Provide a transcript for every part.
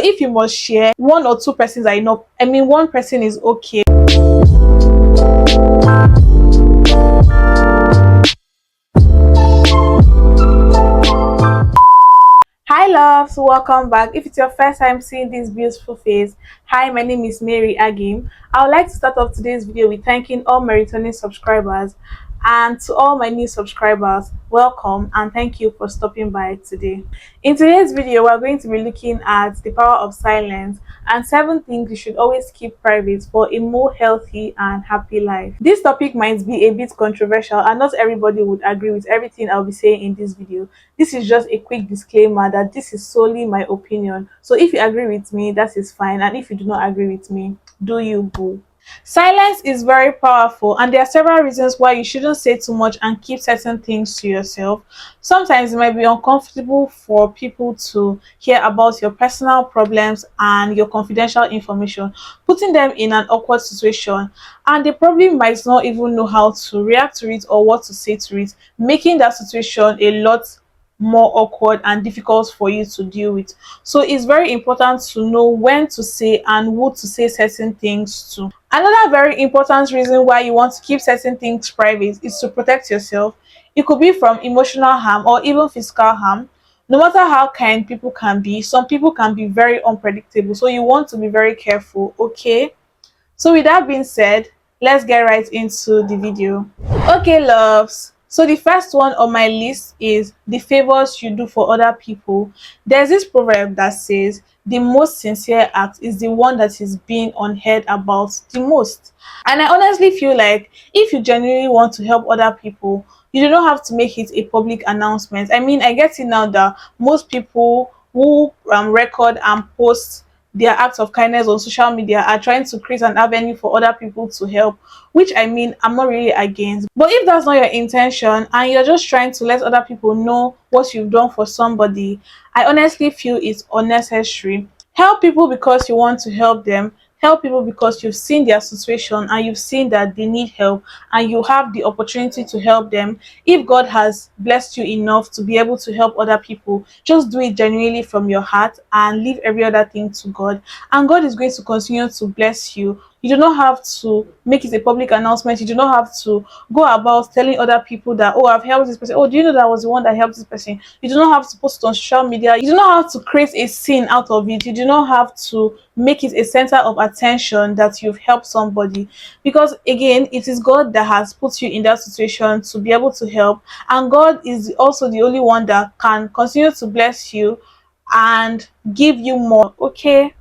If you must share, one or two persons are enough. I mean, one person is okay. Hi loves, welcome back. If it's your first time seeing this beautiful face, hi, my name is Mary Agim. I would like to start off today's video with thanking all my returning subscribers, and to all my new subscribers, welcome and thank you for stopping by today. In today's video, we're going to be looking at the power of silence and 7 things you should always keep private for a more healthy and happy life. This topic might be a bit controversial and not everybody would agree with everything I'll be saying in this video. This is just a quick disclaimer that this is solely my opinion. So if you agree with me, that is fine, and if you do not agree with me, do you boo. Silence is very powerful, and there are several reasons why you shouldn't say too much and keep certain things to yourself. Sometimes it might be uncomfortable for people to hear about your personal problems and your confidential information, putting them in an awkward situation, and they probably might not even know how to react to it or what to say to it, making that situation a lot more awkward and difficult for you to deal with. So it's very important to know when to say and who to say certain things to. Another very important reason why you want to keep certain things private is to protect yourself. It could be from emotional harm or even physical harm. No matter how kind people can be, some people can be very unpredictable, so you want to be very careful. Okay, so with that being said, let's get right into the video. Okay loves, so the first one on my list is the favors you do for other people. There's this proverb that says the most sincere act is the one that is being unheard about the most. And I honestly feel like if you genuinely want to help other people, you do not have to make it a public announcement. I mean, I get it now that most people who record and post their acts of kindness on social media are trying to create an avenue for other people to help, which I mean, I'm not really against. But if that's not your intention and you're just trying to let other people know what you've done for somebody, I honestly feel it's unnecessary. Help people because you want to help them. Help people because you've seen their situation and you've seen that they need help and you have the opportunity to help them. If God has blessed you enough to be able to help other people, just do it genuinely from your heart and leave every other thing to God. And God is going to continue to bless you. You do not have to make it a public announcement. You do not have to go about telling other people that, oh, I've helped this person. Oh, do you know that I was the one that helped this person? You do not have to post it on social media. You do not have to create a scene out of it. You do not have to make it a center of attention that you've helped somebody. Because again, it is God that has put you in that situation to be able to help. And God is also the only one that can continue to bless you and give you more. Okay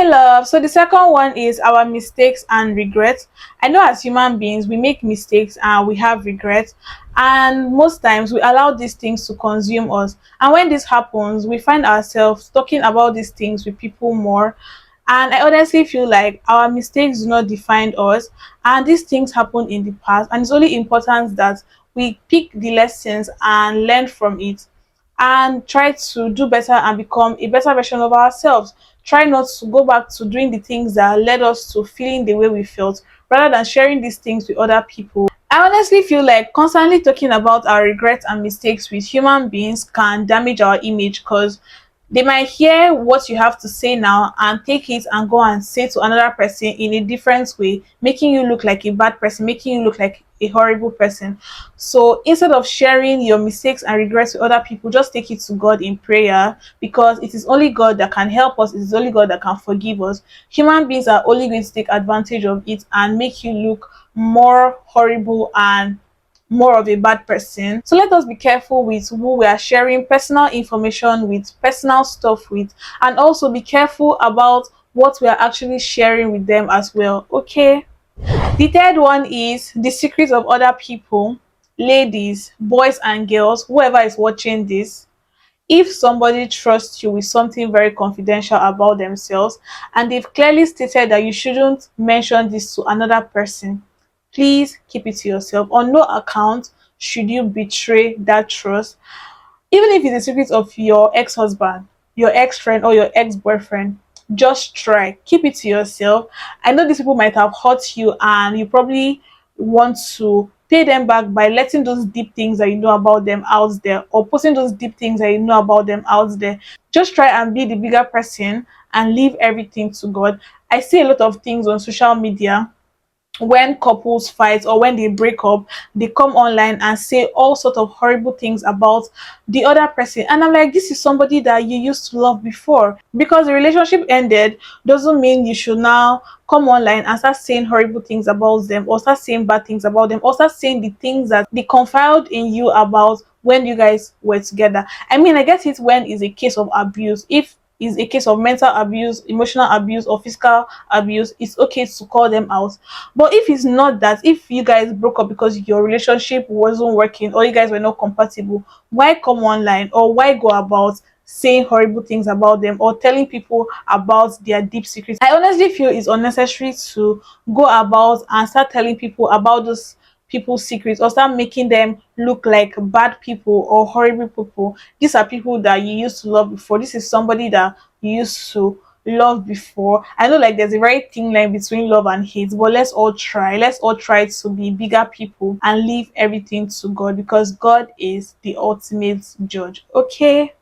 love, so the second one is our mistakes and regrets. I know as human beings we make mistakes and we have regrets, and most times we allow these things to consume us, and when this happens we find ourselves talking about these things with people more. And I honestly feel like our mistakes do not define us, and these things happen in the past, and it's only important that we pick the lessons and learn from it and try to do better and become a better version of ourselves. Try not to go back to doing the things that led us to feeling the way we felt, rather than sharing these things with other people. I honestly feel like constantly talking about our regrets and mistakes with human beings can damage our image, because they might hear what you have to say now and take it and go and say to another person in a different way, making you look like a bad person, making you look like a horrible person. So instead of sharing your mistakes and regrets with other people, just take it to God in prayer, because it is only God that can help us. It is only God that can forgive us. Human beings are only going to take advantage of it and make you look more horrible and more of a bad person. So let us be careful with who we are sharing personal information with, personal stuff with, and also be careful about what we are actually sharing with them as well. Okay, the third one is the secrets of other people. Ladies, boys and girls, whoever is watching this, if somebody trusts you with something very confidential about themselves and they've clearly stated that you shouldn't mention this to another person, please keep it to yourself. On no account should you betray that trust. Even if it's a secret of your ex-husband, your ex-friend, or your ex-boyfriend, just try. Keep it to yourself. I know these people might have hurt you and you probably want to pay them back by letting those deep things that you know about them out there, or posting those deep things that you know about them out there. Just try and be the bigger person and leave everything to God. I see a lot of things on social media. When couples fight or when they break up, they come online and say all sort of horrible things about the other person, and I'm like, this is somebody that you used to love before. Because the relationship ended doesn't mean you should now come online and start saying horrible things about them, or start saying bad things about them, or start saying the things that they confided in you about when you guys were together. I mean, I get it when it's a case of abuse. If it's a case of mental abuse, emotional abuse, or physical abuse, it's okay to call them out. But if it's not that, if you guys broke up because your relationship wasn't working or you guys were not compatible, why come online, or why go about saying horrible things about them or telling people about their deep secrets? I honestly feel it's unnecessary to go about and start telling people about those people's secrets, or start making them look like bad people or horrible people. These are people that you used to love before. This is somebody that you used to love before. I know like there's a very thin line between love and hate, but let's all try to be bigger people and leave everything to God, because God is the ultimate judge. Okay.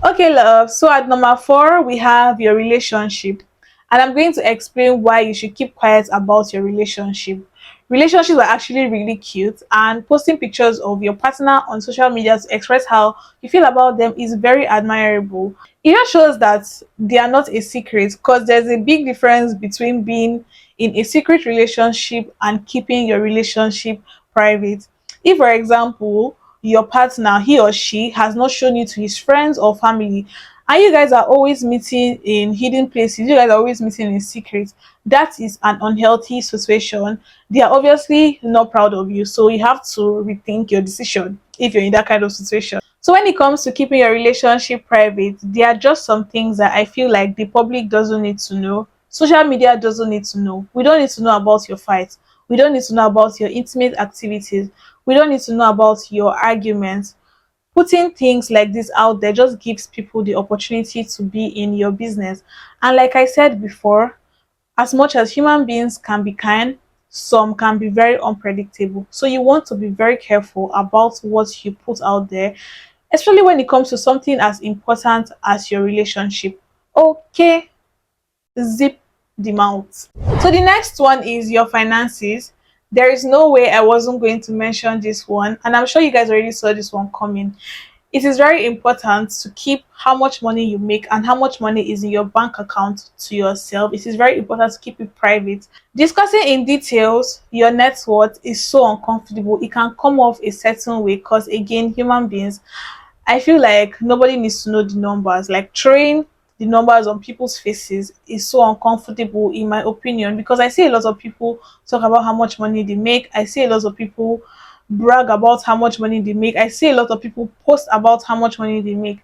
Okay, love. So at number 4, we have your relationship. And I'm going to explain why you should keep quiet about your relationship. Relationships are actually really cute, and posting pictures of your partner on social media to express how you feel about them is very admirable. It just shows that they are not a secret, because there's a big difference between being in a secret relationship and keeping your relationship private. If, for example, your partner, he or she, has not shown you to his friends or family, and you guys are always meeting in hidden places, you guys are always meeting in secret, that is an unhealthy situation. They are obviously not proud of you, so you have to rethink your decision if you're in that kind of situation. So when it comes to keeping your relationship private, there are just some things that I feel like the public doesn't need to know. Social media doesn't need to know. We don't need to know about your fights. We don't need to know about your intimate activities. We don't need to know about your arguments. Putting things like this out there just gives people the opportunity to be in your business. And like I said before, as much as human beings can be kind, some can be very unpredictable. So you want to be very careful about what you put out there, especially when it comes to something as important as your relationship. Okay, zip the mouth. So the next one is your finances. There is no way I wasn't going to mention this one, and I'm sure you guys already saw this one coming. It is very important to keep how much money you make and how much money is in your bank account to yourself. It is very important to keep it private. Discussing in details your net worth is so uncomfortable. It can come off a certain way because, again, human beings, I feel like nobody needs to know the numbers. Like throwing the numbers on people's faces is so uncomfortable, in my opinion, because I see a lot of people talk about how much money they make. I see a lot of people brag about how much money they make. I see a lot of people post about how much money they make.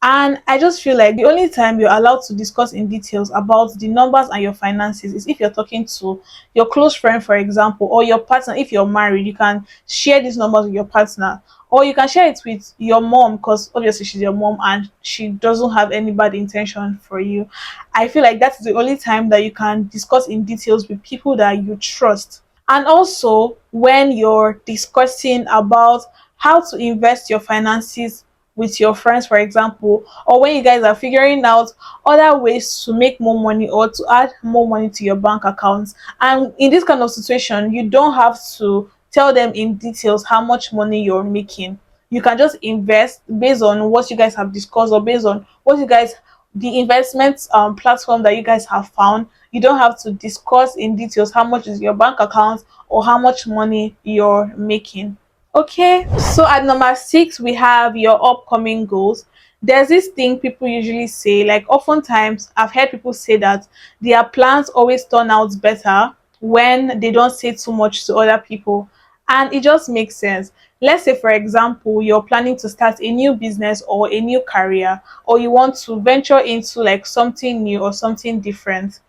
And I just feel like the only time you're allowed to discuss in details about the numbers and your finances is if you're talking to your close friend, for example, or your partner. If you're married, you can share these numbers with your partner, or you can share it with your mom, because obviously she's your mom and she doesn't have any bad intention for you. I feel like that's the only time that you can discuss in details with people that you trust. And also, when you're discussing about how to invest your finances with your friends, for example, or when you guys are figuring out other ways to make more money or to add more money to your bank accounts. And in this kind of situation, you don't have to tell them in details how much money you're making. You can just invest based on what you guys have discussed, or based on what you guys, the investment platform that you guys have found. You don't have to discuss in details how much is your bank account or how much money you're making. Okay, so at number 6, we have your upcoming goals. There's this thing people usually say, like oftentimes I've heard people say that their plans always turn out better when they don't say too much to other people. And it just makes sense. Let's say, for example, you're planning to start a new business or a new career, or you want to venture into like something new or something different.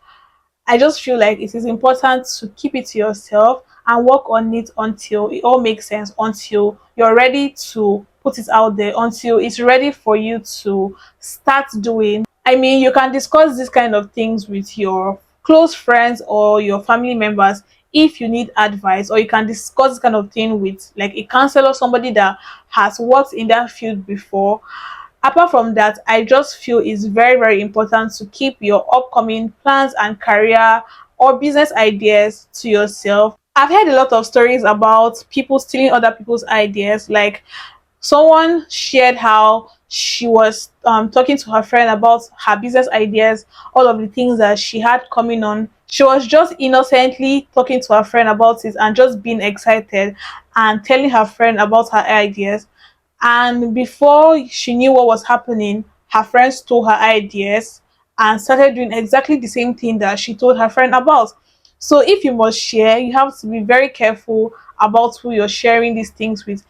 I just feel like it is important to keep it to yourself and work on it until it all makes sense, until you're ready to put it out there, until it's ready for you to start doing. I mean, you can discuss these kind of things with your close friends or your family members if you need advice, or you can discuss this kind of thing with like a counselor, somebody that has worked in that field before. Apart from that, I just feel it's very, very important to keep your upcoming plans and career or business ideas to yourself. I've heard a lot of stories about people stealing other people's ideas. Like, someone shared how she was talking to her friend about her business ideas, all of the things that she had coming on. She was just innocently talking to her friend about it and just being excited and telling her friend about her ideas. And before she knew what was happening, her friend stole her ideas and started doing exactly the same thing that she told her friend about. So if you must share, you have to be very careful about who you're sharing these things with.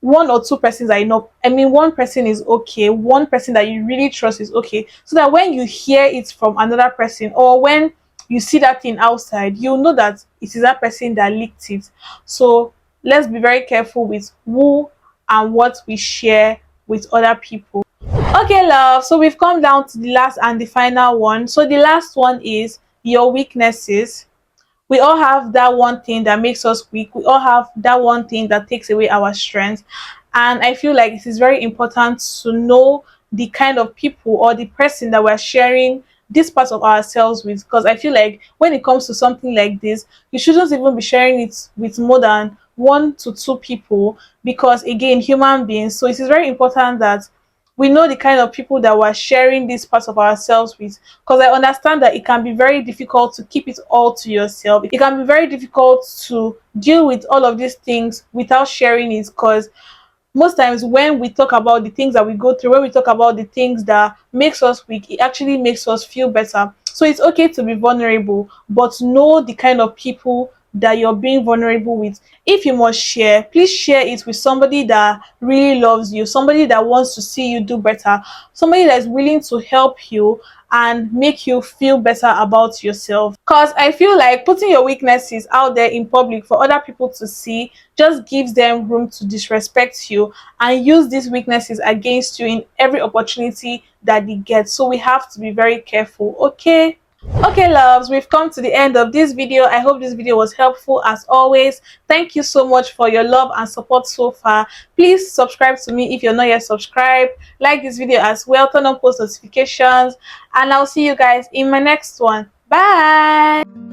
One or two persons are enough. I mean, one person is okay, one person that you really trust is okay, so that when you hear it from another person, or when you see that thing outside, you know that it is that person that leaked it. So let's be very careful with who and what we share with other people. Okay, love, so we've come down to the last and the final one. So the last one is your weaknesses. We all have that one thing that makes us weak. We all have that one thing that takes away our strength. And I feel like it is very important to know the kind of people or the person that we're sharing this part of ourselves with. Because I feel like when it comes to something like this, you shouldn't even be sharing it with more than one to two people, because again, human beings. So it is very important that we know the kind of people that we're sharing this part of ourselves with, because I understand that it can be very difficult to keep it all to yourself. It can be very difficult to deal with all of these things without sharing it, because most times when we talk about the things that we go through, when we talk about the things that makes us weak, it actually makes us feel better. So it's okay to be vulnerable, but know the kind of people that you're being vulnerable with. If you must share, please share it with somebody that really loves you, somebody that wants to see you do better, somebody that's willing to help you and make you feel better about yourself. Because I feel like putting your weaknesses out there in public for other people to see just gives them room to disrespect you and use these weaknesses against you in every opportunity that they get. So we have to be very careful. Okay, loves, we've come to the end of this video. I hope this video was helpful as always. Thank you so much for your love and support so far. Please subscribe to me if you're not yet subscribed. Like this video as well, turn on post notifications, and I'll see you guys in my next one. Bye.